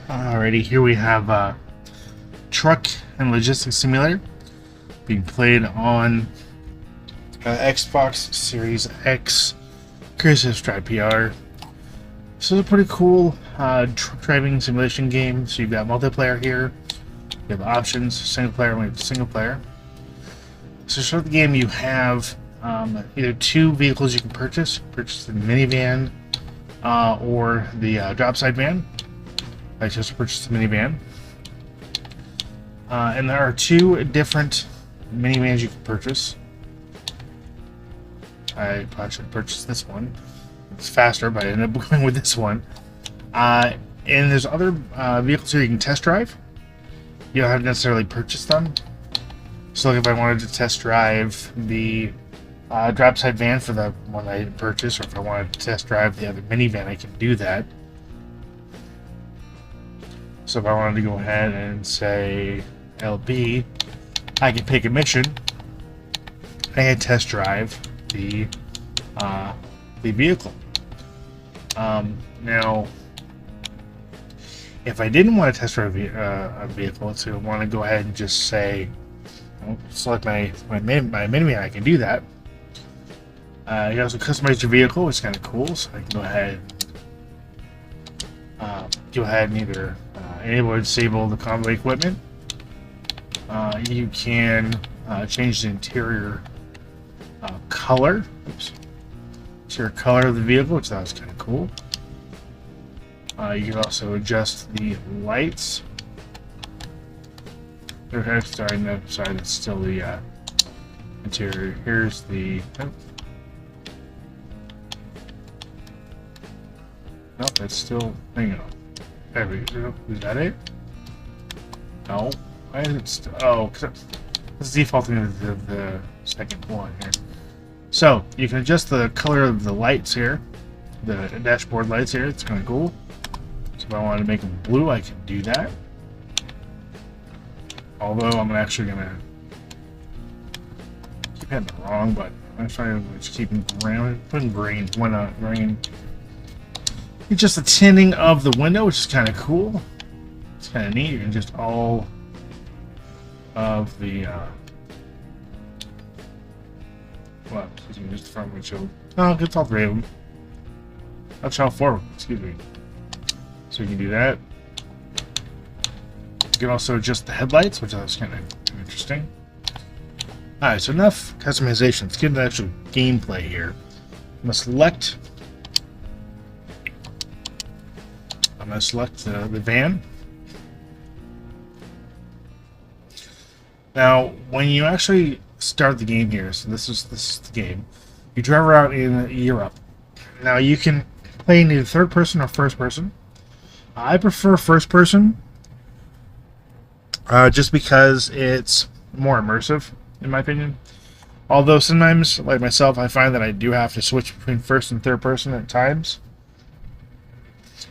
Alrighty, here we have Truck and Logistics Simulator being played on Xbox Series X. Curious Drive PR. This is a pretty cool truck driving simulation game. So you've got multiplayer here. You have options, single player. So to start the game, you have either two vehicles you can purchase. Purchase the minivan or the drop side van. I just purchased a minivan. And there are two different minivans you can purchase. I probably should purchase this one. It's faster, but I ended up going with this one. And there's other vehicles here you can test drive. You don't have to necessarily purchase them. So like if I wanted to test drive the drop side van for the one I didn't purchase, or if I wanted to test drive the other minivan, I can do that. So if I wanted to go ahead and say LB, I can pick a mission and test drive the vehicle. Now, if I didn't want to test drive a vehicle, so I want to go ahead and just say, select my minivan, I can do that. You can also customize your vehicle, which is kind of cool. So I can go ahead and either enable or disable the convoy equipment. You can change the interior color. Interior color of the vehicle, which that was kind of cool. You can also adjust the lights. Okay, sorry, no, sorry, that's still the interior. Here's the. No, that's still. Hang on. There we go. Is that it? No. Why is it still? Oh, because it's defaulting to the second one here. So you can adjust the color of the lights here, the dashboard lights here. It's kind of cool. So if I wanted to make them blue, I can do that. Although I'm actually gonna keep hitting the wrong button. I'm trying to just keep putting green. Why not green? It's just the tinting of the window, which is kind of cool. It's kind of neat. You can just all of the well, excuse me, just the front windshield. Oh, it's all three of them. That's all four of them, excuse me. So you can do that. You can also adjust the headlights, which is kind of interesting. Alright, so enough customization. Let's get into the actual gameplay here. I'm going to select the van. Now, when you actually start the game here, so this is the game, you drive around in Europe. Now, you can play in either third person or first person. I prefer first person, just because it's more immersive, in my opinion. Although sometimes, like myself, I find that I do have to switch between first and third person at times.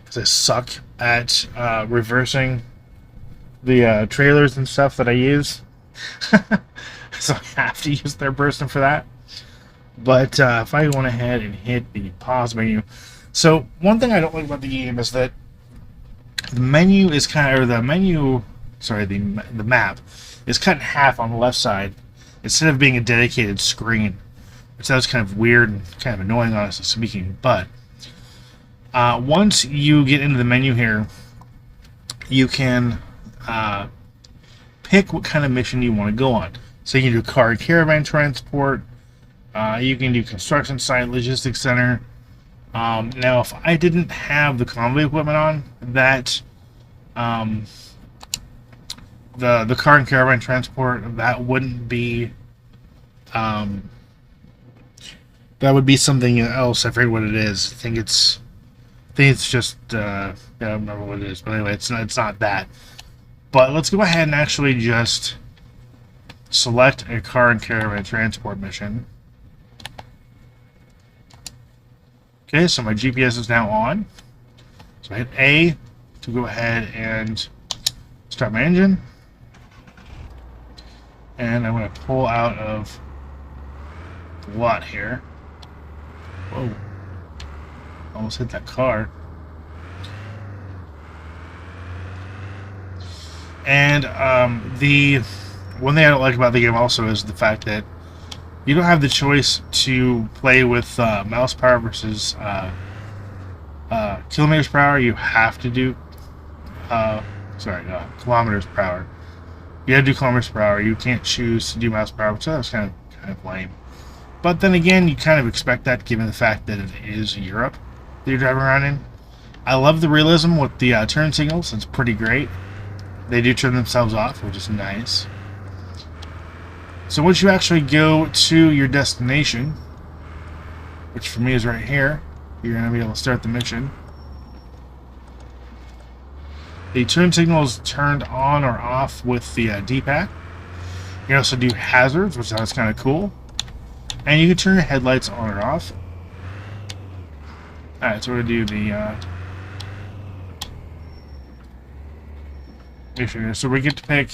Because I suck at reversing the trailers and stuff that I use. So I have to use third person for that. But if I went ahead and hit the pause menu. So one thing I don't like about the game is that the menu is the map is cut in half on the left side instead of being a dedicated screen, which sounds kind of weird and kind of annoying, honestly speaking. But once you get into the menu here, you can pick what kind of mission you want to go on. So you can do car and caravan transport. You can do construction site, logistics center. Now, if I didn't have the convoy equipment on, that the car and caravan transport, that wouldn't be that would be something else. I forget what it is. I think it's just I don't remember what it is, but anyway, it's not that. But let's go ahead and actually just select a car and caravan transport mission. Okay, so my GPS is now on. So I hit A to go ahead and start my engine. And I'm going to pull out of the lot here. Whoa. Almost hit that car. And the one thing I don't like about the game also is the fact that you don't have the choice to play with mouse power versus kilometers per hour. You have to do kilometers per hour. You have to do kilometers per hour. You can't choose to do mouse power, which that's kind of lame. But then again, you kind of expect that given the fact that it is Europe that you're driving around in. I love the realism with the turn signals. It's pretty great. They do turn themselves off, which is nice. So once you actually go to your destination, which for me is right here, you're going to be able to start the mission. The turn signal is turned on or off with the D-pad. You can also do hazards, which sounds kind of cool. And you can turn the headlights on or off. Alright, so we're going to do the mission here. So we get to pick...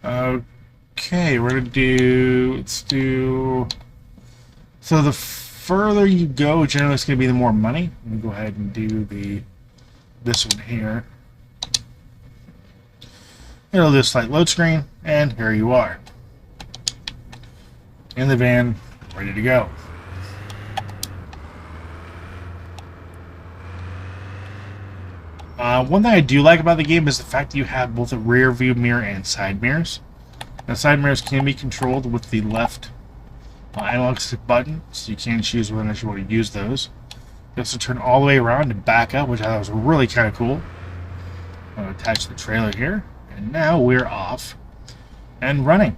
okay, we're going to do... Let's do... So the further you go, generally it's going to be the more money. Let me go ahead and do this one here. It'll do a slight load screen, and here you are. In the van, ready to go. One thing I do like about the game is the fact that you have both a rear view mirror and side mirrors. Now, side mirrors can be controlled with the left analog stick button, so you can choose whether or not you want to use those. You also turn all the way around and back up, which I thought was really kind of cool. I'm going to attach the trailer here, and now we're off and running.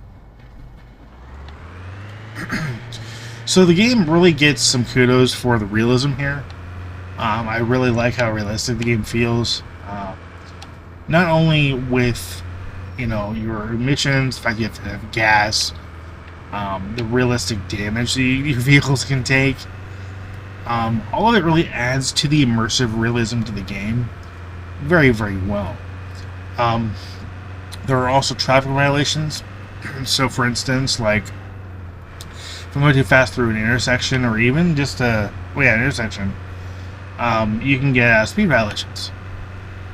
So the game really gets some kudos for the realism here. I really like how realistic the game feels. Not only with, your emissions, the fact you have to have gas, the realistic damage that your vehicles can take. All of it really adds to the immersive realism to the game very, very well. There are also traffic violations. So, for instance, like if I'm going too fast through an intersection, or even just an intersection, you can get speed violations.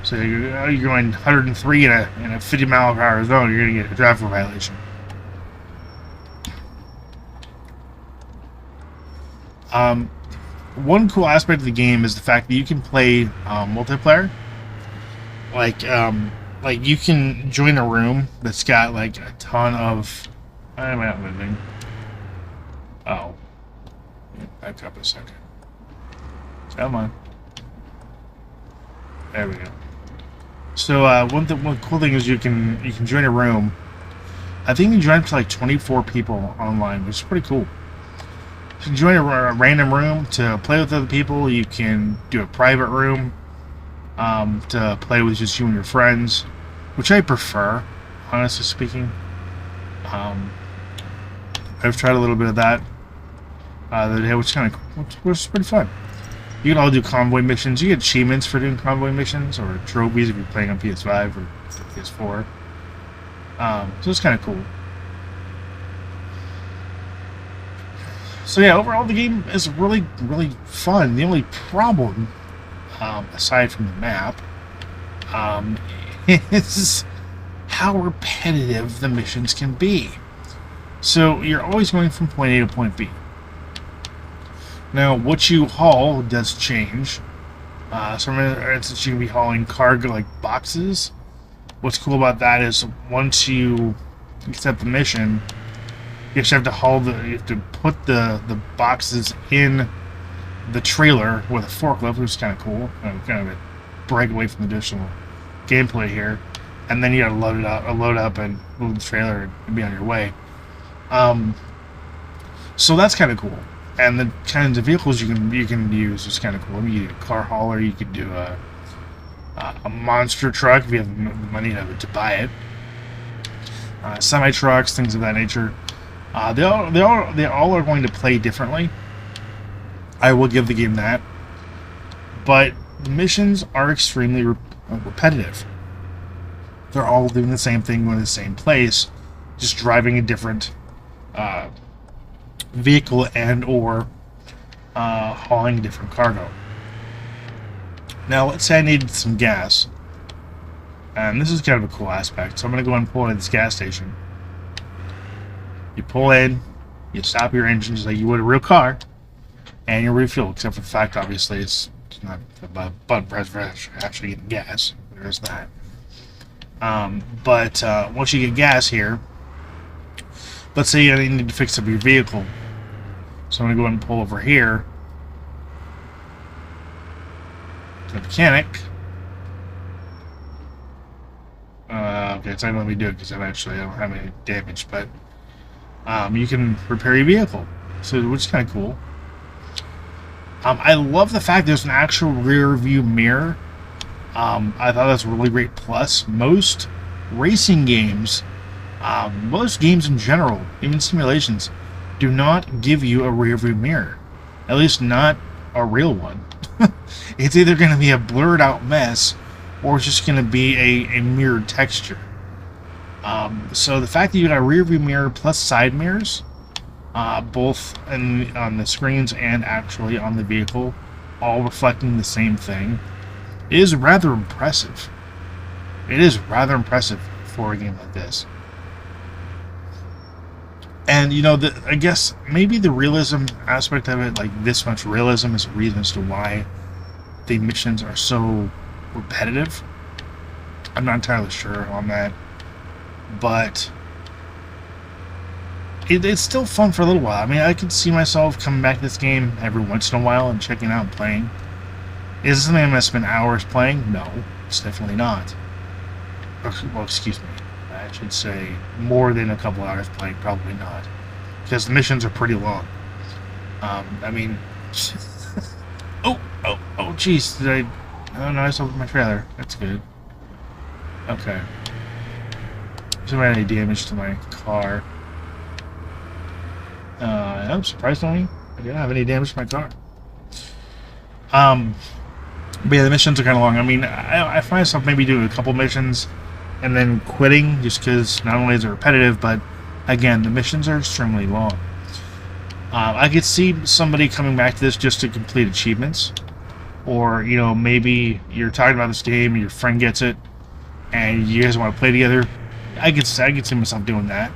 So you're going 103 in a 50 mile per hour zone, you're going to get a traffic violation. One cool aspect of the game is the fact that you can play multiplayer. Like you can join a room that's got like a ton of... I'm not moving. Oh. Back up a second. Come on. There we go. So one cool thing is you can join a room. I think you can join up to like 24 people online, which is pretty cool. You can join a random room to play with other people. You can do a private room to play with just you and your friends, which I prefer, honestly speaking. I've tried a little bit of that the other day, which was pretty fun. You can all do convoy missions. You get achievements for doing convoy missions, or trophies if you're playing on PS5 or PS4. So it's kind of cool. So yeah, overall the game is really, really fun. The only problem, aside from the map, is how repetitive the missions can be. So you're always going from point A to point B. Now, what you haul does change. So, for instance, you can be hauling cargo like boxes. What's cool about that is once you accept the mission, you actually have to you have to put the boxes in the trailer with a forklift, which is kind of cool. Kind of a break away from the additional gameplay here. And then you gotta load up and move the trailer and be on your way. So that's kind of cool. And the kinds of vehicles you can use is kind of cool. I mean, you can do a car hauler, you could do a monster truck if you have the money to buy it. Semi trucks, things of that nature. They all are going to play differently. I will give the game that. But the missions are extremely repetitive. They're all doing the same thing, going to the same place, just driving a different vehicle and or hauling different cargo. Now, let's say I needed some gas. And this is kind of a cool aspect. So I'm going to go and pull into this gas station. You pull in, you stop your engine just like you would a real car, and you refuel, except for the fact, obviously, it's not a button press for actually getting gas. There's that. But once you get gas here, let's say you need to fix up your vehicle. So I'm going to go ahead and pull over here to the mechanic. Okay, it's not going to let me do it because I don't have any damage, but you can repair your vehicle, so which is kind of cool. I love the fact there's an actual rear view mirror. I thought that's a really great plus. Most racing games, most games in general, even simulations, do not give you a rear view mirror. At least not a real one. It's either going to be a blurred out mess, or it's just going to be a mirrored texture. So the fact that you got a rear view mirror plus side mirrors, both on the screens and actually on the vehicle, all reflecting the same thing, is rather impressive. It is rather impressive for a game like this. And, you know, I guess maybe the realism aspect of it, like this much realism, is a reason as to why the missions are so repetitive. I'm not entirely sure on that. But it's still fun for a little while. I mean, I could see myself coming back to this game every once in a while and checking out and playing. Is this something I'm going to spend hours playing? No, it's definitely not. Well, excuse me. I should say more than a couple hours playing, probably not. Because the missions are pretty long. I mean... oh, jeez. Oh, no, I just opened my trailer. That's good. Okay. Is there any damage to my car? I'm surprisingly, I didn't have any damage to my car. But yeah, the missions are kind of long. I mean, I find myself maybe doing a couple missions and then quitting just because not only is it repetitive, but again, the missions are extremely long. I could see somebody coming back to this just to complete achievements, or you know, maybe you're talking about this game, your friend gets it, and you guys want to play together. I could see myself doing that.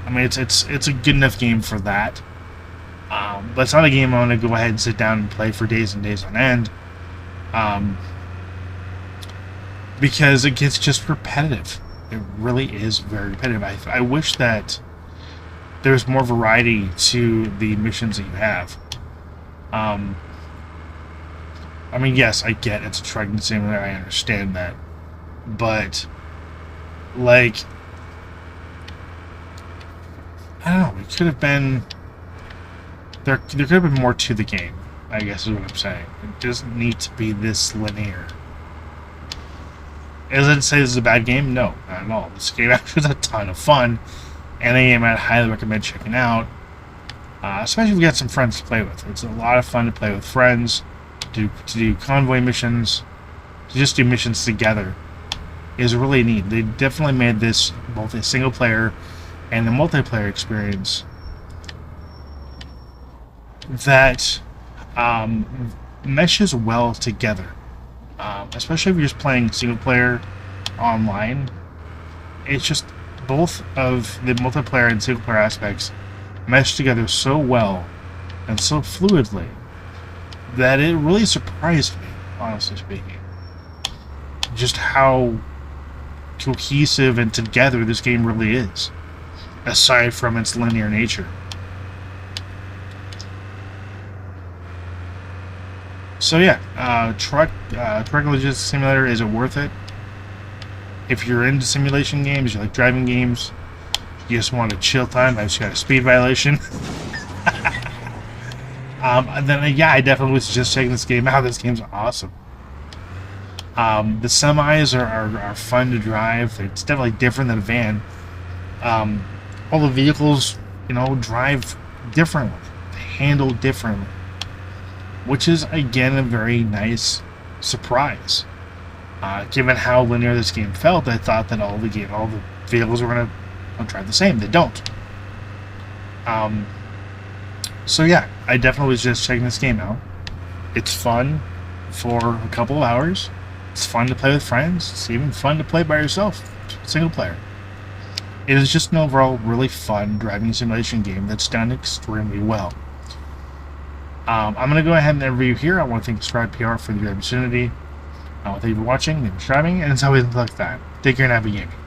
I mean, it's a good enough game for that. But it's not a game I want to go ahead and sit down and play for days and days on end. Because it gets just repetitive. It really is very repetitive. I wish that there was more variety to the missions that you have. I mean, yes, I get it's a trucking simulator. I understand that. But, like, I don't know. It could have been... There could have been more to the game, I guess is what I'm saying. It doesn't need to be this linear. Does it say this is a bad game? No, not at all. This game actually is a ton of fun, and a game I'd highly recommend checking out, especially if you got some friends to play with. It's a lot of fun to play with friends, to do convoy missions, to just do missions together. Is really neat. They definitely made this both a single player and a multiplayer experience that meshes well together. Especially if you're just playing single player online. It's just both of the multiplayer and single player aspects mesh together so well and so fluidly that it really surprised me, honestly speaking. Just how cohesive and together this game really is, aside from its linear nature. So yeah, Truck Logistics Simulator, is it worth it? If you're into simulation games, you like driving games, you just want a chill time, I just got a speed violation. Then yeah, I definitely would suggest checking this game out. This game's awesome. The semis are fun to drive. It's definitely different than a van. All the vehicles, you know, drive differently, handle differently, which is again a very nice surprise. Given how linear this game felt, I thought that all the vehicles were going to drive the same. They don't. So yeah, I definitely was just checking this game out. It's fun for a couple of hours. It's fun to play with friends. It's even fun to play by yourself, single player. It is just an overall really fun driving simulation game that's done extremely well. I'm going to go ahead and end the review here. I want to thank Subscribe PR for the opportunity. Thank you for watching, thank you for subscribing, and it's always like that. Take care and happy gaming.